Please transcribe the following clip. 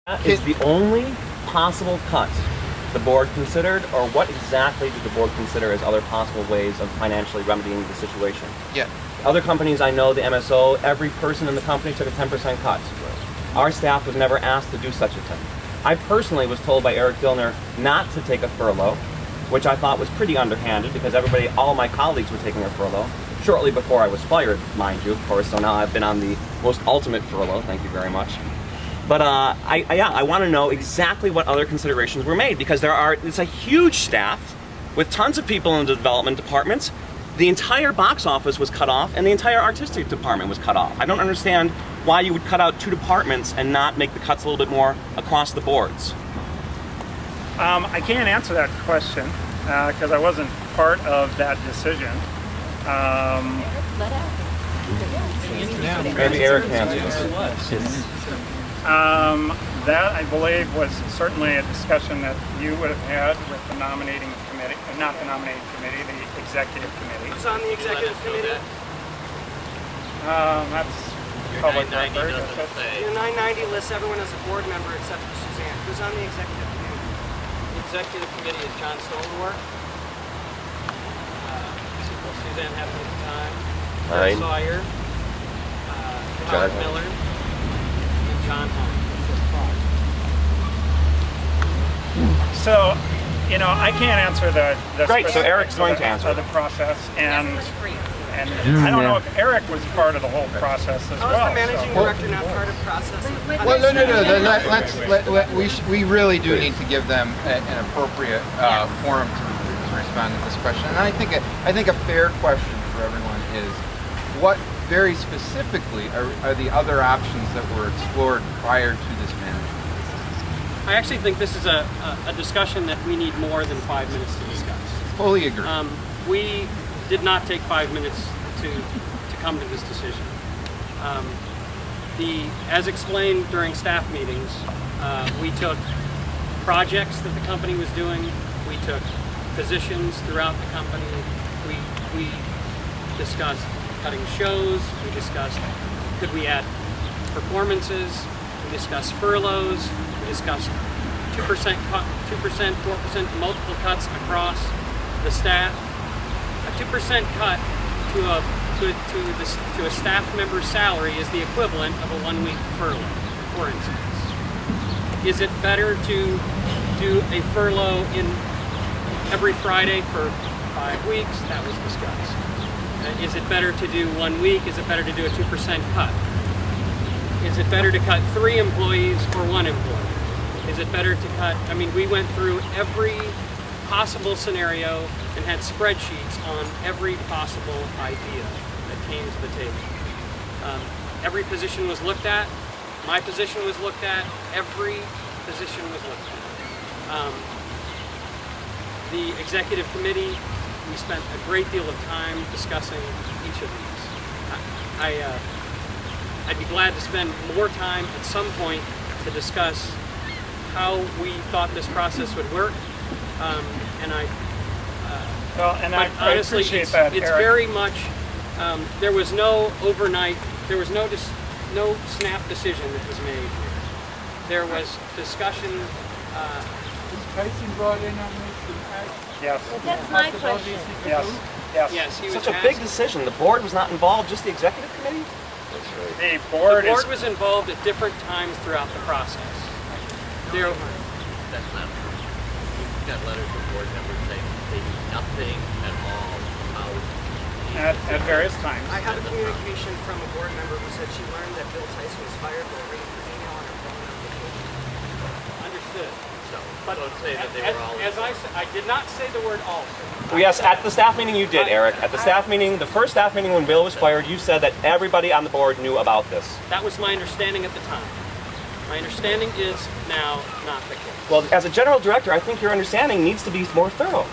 That is the only possible cut the board considered, or what exactly did the board consider as other possible ways of financially remedying the situation? Yeah. Other companies I know, the MSO, every person in the company took a 10% cut. Our staff was never asked to do such a thing. I personally was told by Eric Dillner not to take a furlough, which I thought was pretty underhanded because all my colleagues were taking a furlough shortly before I was fired, mind you, of course, so now I've been on the most ultimate furlough, thank you very much. But I want to know exactly what other considerations were made, because it's a huge staff with tons of people in the development departments. The entire box office was cut off and the entire artistic department was cut off. I don't understand why you would cut out two departments and not make the cuts a little bit more across the boards. I can't answer that question because I wasn't part of that decision. Maybe Eric can answer this. That, I believe, was certainly a discussion that you would have had with the nominating committee, not the nominating committee, the executive committee. Who's on the executive committee? That's public record. Your 990 lists everyone as a board member except for Suzanne. Who's on the executive committee? The executive committee is John Stonework, Suzanne Heffman at the time, John Sawyer, Howard Miller, and John Hunt. So, you know, I can't answer the Great, so Eric's going to answer the process, and I don't know if Eric was part of the whole process as well. Was the managing director not part of the process? Well, no. We really do need to give them an appropriate forum to respond to this question. And I think a fair question for everyone is, what very specifically are the other options that were explored prior to this management? I actually think this is a discussion that we need more than 5 minutes to discuss. Fully agree. We did not take 5 minutes to come to this decision. As explained during staff meetings, we took projects that the company was doing, we took positions throughout the company, we discussed cutting shows, we discussed could we add performances, we discussed furloughs, we discussed 2%, 4% multiple cuts across the staff. A 2% cut to a staff member's salary is the equivalent of a 1-week furlough, for instance. Is it better to do a furlough in every Friday for 5 weeks? That was discussed. Is it better to do 1 week? Is it better to do a 2% cut? Is it better to cut 3 employees or 1 employee? Is it better to cut, I mean, we went through every possible scenario and had spreadsheets on every possible idea that came to the table. Every position was looked at, my position was looked at, every position was looked at. The executive committee, we spent a great deal of time discussing each of these. I'd be glad to spend more time at some point to discuss how we thought this process would work. I appreciate that, it's Eric. very much, there was no overnight, there was no snap decision that was made here. There was discussion. Is Tyson brought in on this? Yes. That's my question. Yes. He was such a big decision. The board was not involved, just the executive committee? That's right. The board was involved at different times throughout the process. That's not true. We've got letters from board members saying they do nothing at all about at various times. I had a communication from a board member who said she learned that Bill Tyson was fired while reading her email on her phone on vacation. Understood. But don't say that they were all. As I said, I did not say the word all. Well, yes, at the staff meeting you did, Eric. At the staff meeting, the first staff meeting when Bill was fired, you said that everybody on the board knew about this. That was my understanding at the time. My understanding is now not the case. Well, as a general director, I think your understanding needs to be more thorough.